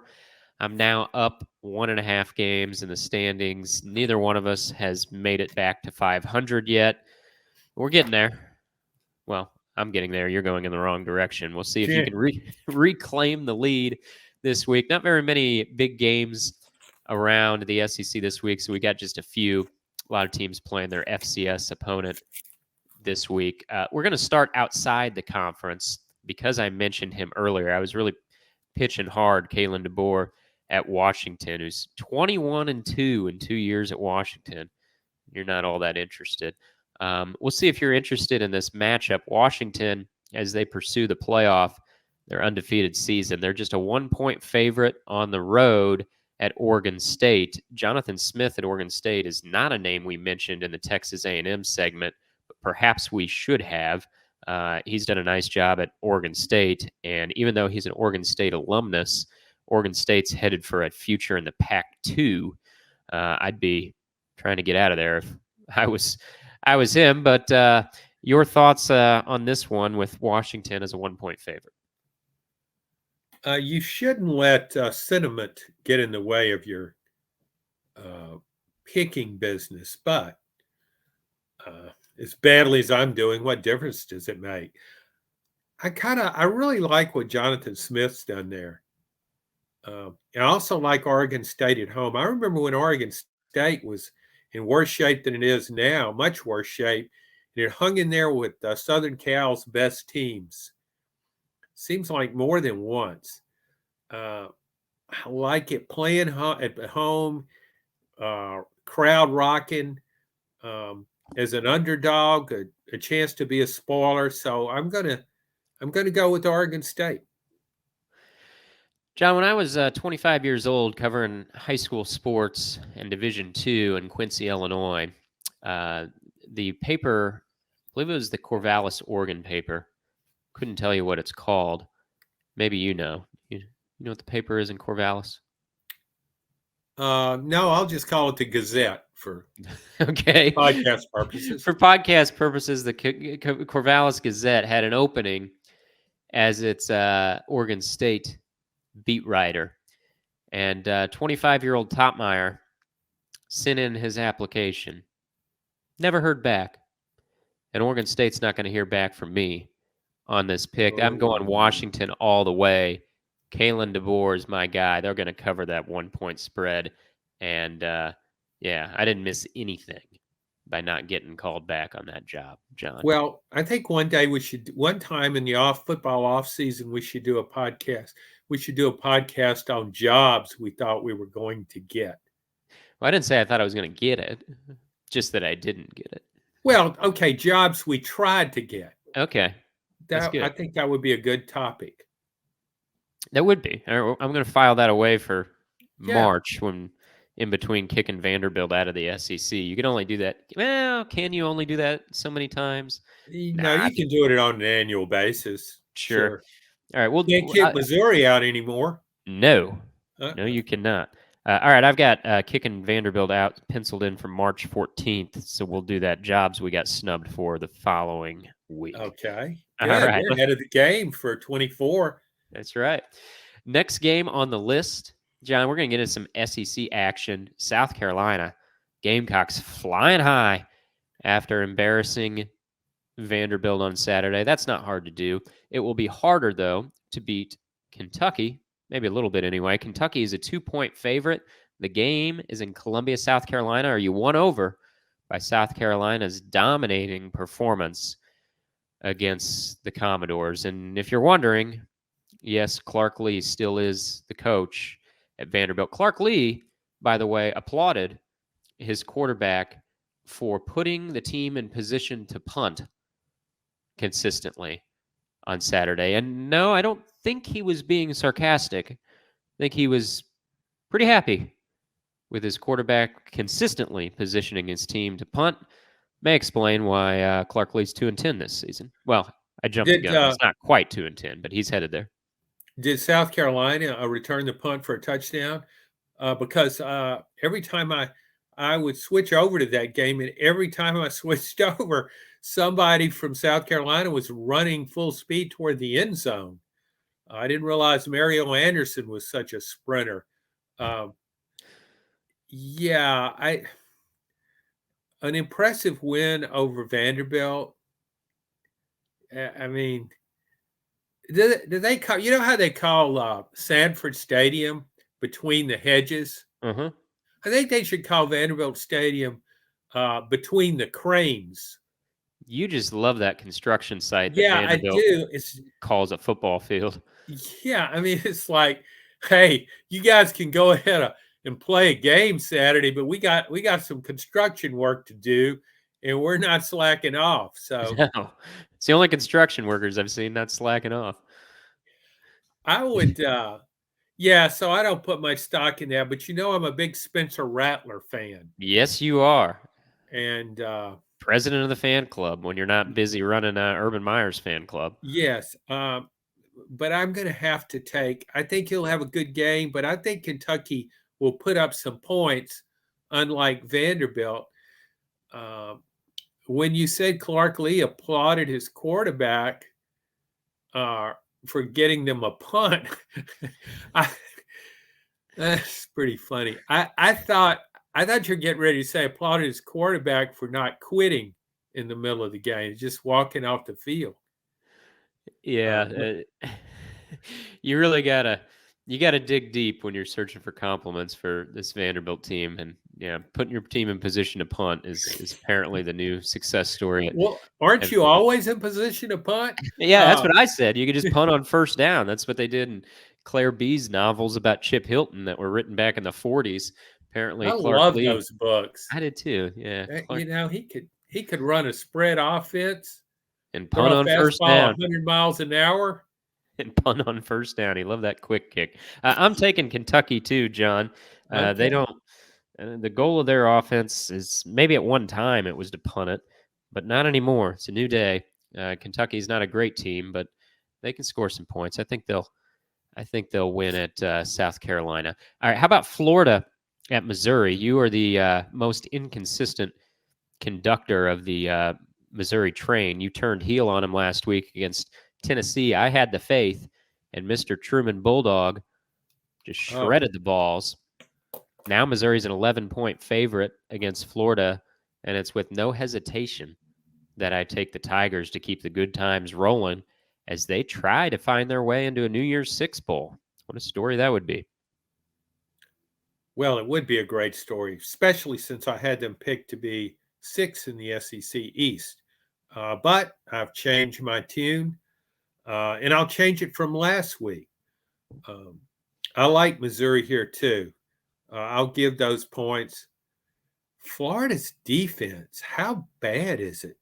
I'm now up 1.5 games in the standings. Neither one of us has made it back to 500 yet. We're getting there. Well, I'm getting there. You're going in the wrong direction. We'll see if you can reclaim the lead this week. Not very many big games around the SEC this week, so we got just a few. A lot of teams playing their FCS opponent this week. We're going to start outside the conference. Because I mentioned him earlier, I was really pitching hard Kalen DeBoer at Washington, who's 21-2 in 2 years at Washington. You're not all that interested. We'll see if you're interested in this matchup. Washington, as they pursue the playoff, their undefeated season, they're just a 1-point favorite on the road at Oregon State. Jonathan Smith at Oregon State is not a name we mentioned in the Texas A&M segment, but perhaps we should have. He's done a nice job at Oregon State, and even though he's an Oregon State alumnus, Oregon State's headed for a future in the Pac-2. I'd be trying to get out of there if I was him. But your thoughts on this one with Washington as a 1-point favorite? You shouldn't let sentiment get in the way of your picking business, but as badly as I'm doing, what difference does it make? I really like what Jonathan Smith's done there. I also like Oregon State at home. I remember when Oregon State was in worse shape than it is now, much worse shape, and it hung in there with Southern Cal's best teams. Seems like more than once. I like it playing at home, crowd rocking. As an underdog, a chance to be a spoiler. So I'm gonna go with Oregon State. John, when I was 25 years old covering high school sports and Division II in Quincy, Illinois, the paper believe it was the Corvallis Oregon paper. Couldn't tell you what it's called. Maybe you know. You know what the paper is in Corvallis? No, I'll just call it the Gazette for Okay. podcast purposes. For podcast purposes, the Corvallis Gazette had an opening as its Oregon State beat writer. And 25-year-old Toppmeyer sent in his application. Never heard back. And Oregon State's not going to hear back from me on this pick. I'm going Washington all the way. Kalen DeBoer is my guy. They're going to cover that 1-point spread. And, yeah, I didn't miss anything by not getting called back on that job, John. Well, I think one time in the football off season, we should do a podcast. We should do a podcast on jobs we thought we were going to get. Well, I didn't say I thought I was going to get it, just that I didn't get it. Well, okay, jobs we tried to get. Okay. That's good. I think that would be a good topic. That would be. I'm going to file that away for March when in between kicking Vanderbilt out of the SEC. You can only do that. Well, can you only do that so many times? No, you can do it on an annual basis. Sure. All right. Well, can't kick Missouri out anymore. No. No, you cannot. All right. I've got kicking Vanderbilt out penciled in for March 14th. So we'll do that. Jobs we got snubbed for the following week. Okay. All good. right. We're ahead of the game for 24. That's right. Next game on the list, John, we're going to get into some SEC action. South Carolina Gamecocks flying high after embarrassing Vanderbilt on Saturday. That's not hard to do. It will be harder, though, to beat Kentucky, maybe a little bit anyway. Kentucky is a 2-point favorite. The game is in Columbia, South Carolina. Are you won over by South Carolina's dominating performance against the Commodores? And if you're wondering, yes, Clark Lee still is the coach at Vanderbilt. Clark Lee, by the way, applauded his quarterback for putting the team in position to punt consistently on Saturday. And no, I don't think he was being sarcastic. I think he was pretty happy with his quarterback consistently positioning his team to punt. May explain why Clark Lee's 2-10 this season. Well, I jumped the gun. It's not quite 2-10, but he's headed there. Did South Carolina return the punt for a touchdown? Because every time I would switch over to that game, and every time I switched over, somebody from South Carolina was running full speed toward the end zone. I didn't realize Mario Anderson was such a sprinter. An impressive win over Vanderbilt. I mean, do they call, you know how they call Sanford Stadium between the hedges? Uh-huh. I think they should call Vanderbilt Stadium between the cranes. You just love that construction site that Vanderbilt I do. It's calls a football field. Yeah, I mean, it's like, hey, you guys can go ahead and play a game Saturday, but we got some construction work to do, and we're not slacking off. So no, it's the only construction workers I've seen not slacking off. I would, so I don't put much stock in that, but I'm a big Spencer Rattler fan. Yes, you are. And president of the fan club when you're not busy running Urban Meyer's fan club. Yes. But I'm going to have to I think he'll have a good game, but I think Kentucky will put up some points, unlike Vanderbilt. When you said Clark Lee applauded his quarterback for getting them a punt, that's pretty funny. I thought you're getting ready to say applauded his quarterback for not quitting in the middle of the game, just walking off the field. Yeah, you really gotta dig deep when you're searching for compliments for this Vanderbilt team, and putting your team in position to punt is apparently the new success story. Well, aren't you always in position to punt? Yeah, that's what I said. You could just punt on first down. That's what they did in Claire B's novels about Chip Hilton that were written back in the 40s. Apparently, I Clark love Lee, those books. I did too. Yeah, he could run a spread offense and punt on first down, 100 miles an hour, and punt on first down. He loved that quick kick. I'm taking Kentucky too, John. Okay. They don't. The goal of their offense is maybe at one time it was to punt it, but not anymore. It's a new day. Kentucky's not a great team, but they can score some points. I think they'll win at South Carolina. All right, how about Florida at Missouri? You are the most inconsistent conductor of the Missouri train. You turned heel on him last week against Tennessee. I had the faith, and Mr. Truman Bulldog just shredded the balls. Now Missouri's an 11-point favorite against Florida, and it's with no hesitation that I take the Tigers to keep the good times rolling as they try to find their way into a New Year's Six Bowl. What a story that would be. Well, it would be a great story, especially since I had them picked to be 6 in the SEC East. But I've changed my tune, and I'll change it from last week. I like Missouri here too. I'll give those points. Florida's defense, how bad is it?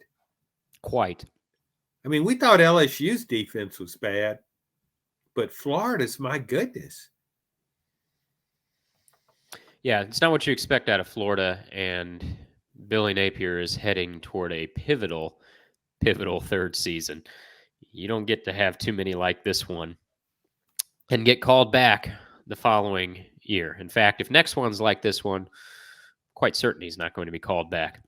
Quite. I mean, we thought LSU's defense was bad, but Florida's, my goodness. Yeah, it's not what you expect out of Florida, and Billy Napier is heading toward a pivotal third season. You don't get to have too many like this one and get called back the following year. In fact, if next one's like this one, quite certain he's not going to be called back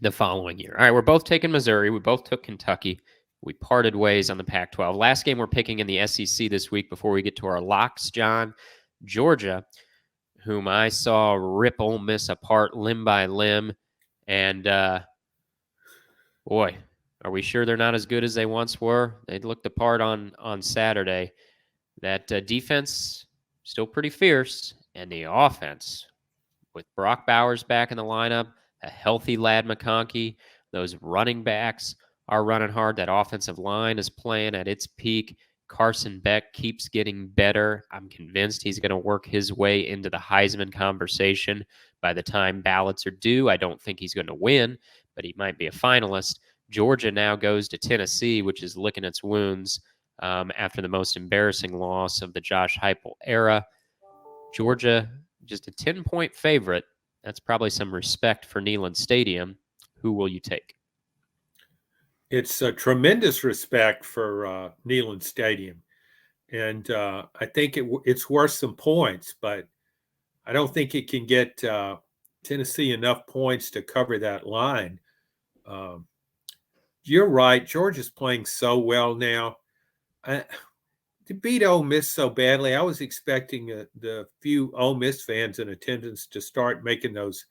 the following year. All right, we're both taking Missouri. We both took Kentucky. We parted ways on the Pac-12. Last game we're picking in the SEC this week before we get to our locks, John. Georgia, whom I saw rip Ole Miss apart limb by limb. And, boy, are we sure they're not as good as they once were? They looked apart on Saturday. That defense, still pretty fierce. And the offense, with Brock Bowers back in the lineup, a healthy Ladd McConkey, those running backs are running hard. That offensive line is playing at its peak. Carson Beck keeps getting better. I'm convinced he's going to work his way into the Heisman conversation by the time ballots are due. I don't think he's going to win, but he might be a finalist. Georgia now goes to Tennessee, which is licking its wounds after the most embarrassing loss of the Josh Heupel era. Georgia, just a 10-point favorite. That's probably some respect for Neyland Stadium. Who will you take? It's a tremendous respect for Neyland Stadium. And I think it's worth some points, but I don't think it can get Tennessee enough points to cover that line. You're right. Georgia's playing so well now. To beat Ole Miss so badly, I was expecting the few Ole Miss fans in attendance to start making those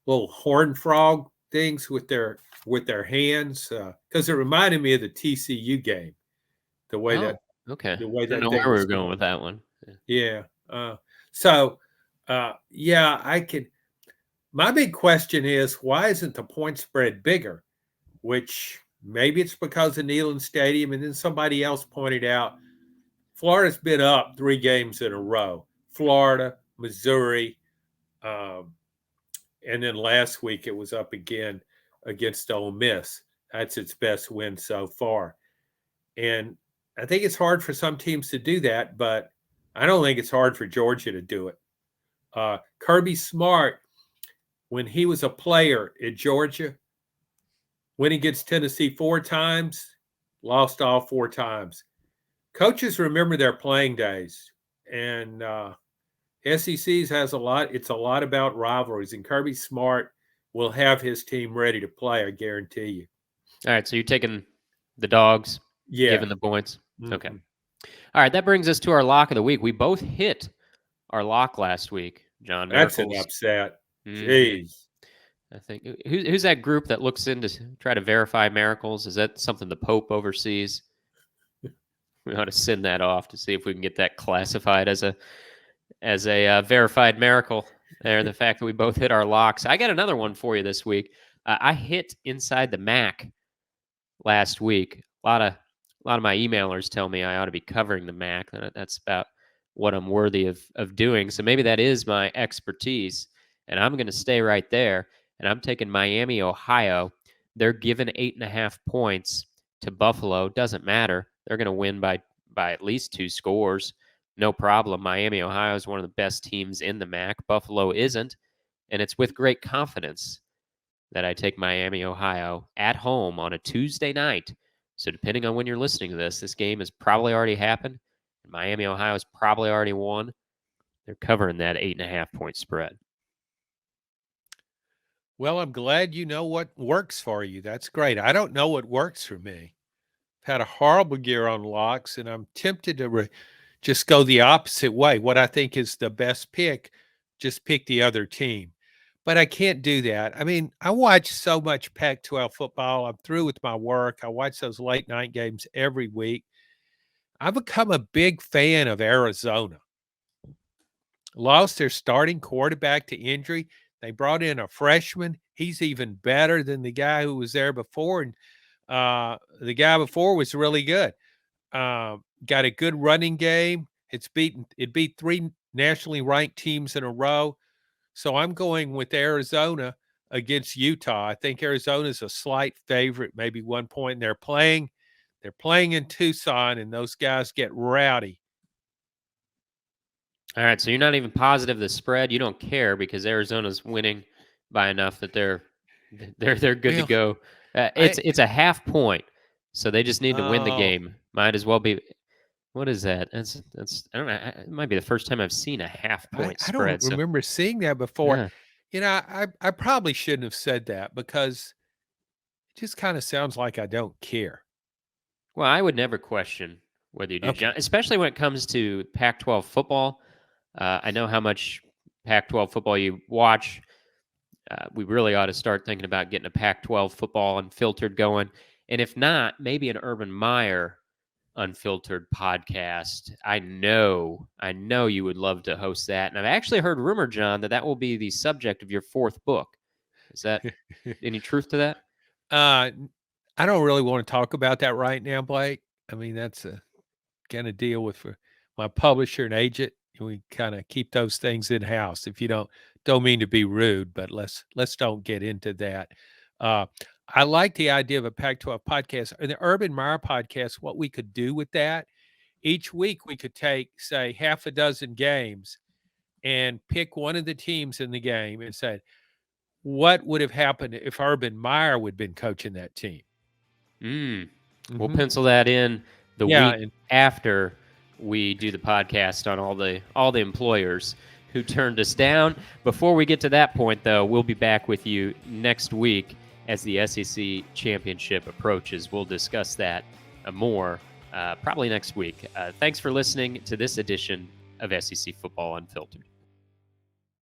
little horn frog things with their hands, because it reminded me of the TCU game. The way that I know where we were going with that one. Yeah. I can. My big question is, why isn't the point spread bigger? Which maybe it's because of Neyland Stadium, and then somebody else pointed out Florida's been up 3 games in a row. Florida, Missouri, and then last week it was up again against Ole Miss. That's its best win so far. And I think it's hard for some teams to do that, but I don't think it's hard for Georgia to do it. Kirby Smart, when he was a player at Georgia, went against Tennessee 4 times, lost all 4 times. Coaches remember their playing days, and SECs has a lot. It's a lot about rivalries, and Kirby Smart will have his team ready to play. I guarantee you. All right, so you're taking the dogs, giving the points. Mm-hmm. Okay. All right, that brings us to our lock of the week. We both hit our lock last week, John. That's an upset. Jeez. I think who's that group that looks in to try to verify miracles? Is that something the Pope oversees? We ought to send that off to see if we can get that classified as a verified miracle. There, the fact that we both hit our locks. I got another one for you this week. I hit inside the MAC last week. A lot of my emailers tell me I ought to be covering the MAC. That's about what I'm worthy of doing. So maybe that is my expertise, and I'm going to stay right there. And I'm taking Miami, Ohio. They're given 8.5 points to Buffalo. Doesn't matter. They're going to win by at least 2 scores. No problem. Miami, Ohio is one of the best teams in the MAC. Buffalo isn't, and it's with great confidence that I take Miami, Ohio at home on a Tuesday night. So depending on when you're listening to this game has probably already happened. Miami, Ohio has probably already won. They're covering that 8.5-point spread. Well, I'm glad you know what works for you. That's great. I don't know what works for me. I've had a horrible year on locks, and I'm tempted to just go the opposite way. What I think is the best pick, just pick the other team. But I can't do that. I mean, I watch so much Pac-12 football. I'm through with my work. I watch those late night games every week. I've become a big fan of Arizona. Lost their starting quarterback to injury. They brought in a freshman. He's even better than the guy who was there before. And the guy before was really good. Got a good running game. It beat 3 nationally ranked teams in a row. So I'm going with Arizona against Utah. I think Arizona's a slight favorite, maybe 1 point. They're playing in Tucson, and those guys get rowdy. All right, so you're not even positive the spread. You don't care because Arizona's winning by enough that they're good to go. It's a half point, so they just need to win the game. Might as well be. What is that? That's I don't know. It might be the first time I've seen a half-point spread. I don't remember seeing that before. Yeah. I probably shouldn't have said that because it just kind of sounds like I don't care. Well, I would never question whether you do, John, especially when it comes to Pac-12 football. I know how much Pac-12 football you watch. We really ought to start thinking about getting a Pac-12 football unfiltered going. And if not, maybe an Urban Meyer unfiltered podcast. I know you would love to host that. And I've actually heard rumor, John, that will be the subject of your 4th book. Is that any truth to that? I don't really want to talk about that right now, Blake. I mean, that's a kind of deal with for my publisher and agent. We kind of keep those things in house. If you don't mean to be rude, but let's don't get into that. I like the idea of a Pac-12 podcast and the Urban Meyer podcast. What we could do with that, each week we could take, say, half a dozen games and pick one of the teams in the game and say, what would have happened if Urban Meyer would have been coaching that team? We'll pencil that in the week after we do the podcast on all the employers who turned us down. Before we get to that point, though, we'll be back with you next week as the SEC championship approaches. We'll discuss that more probably next week. Thanks for listening to this edition of SEC Football Unfiltered.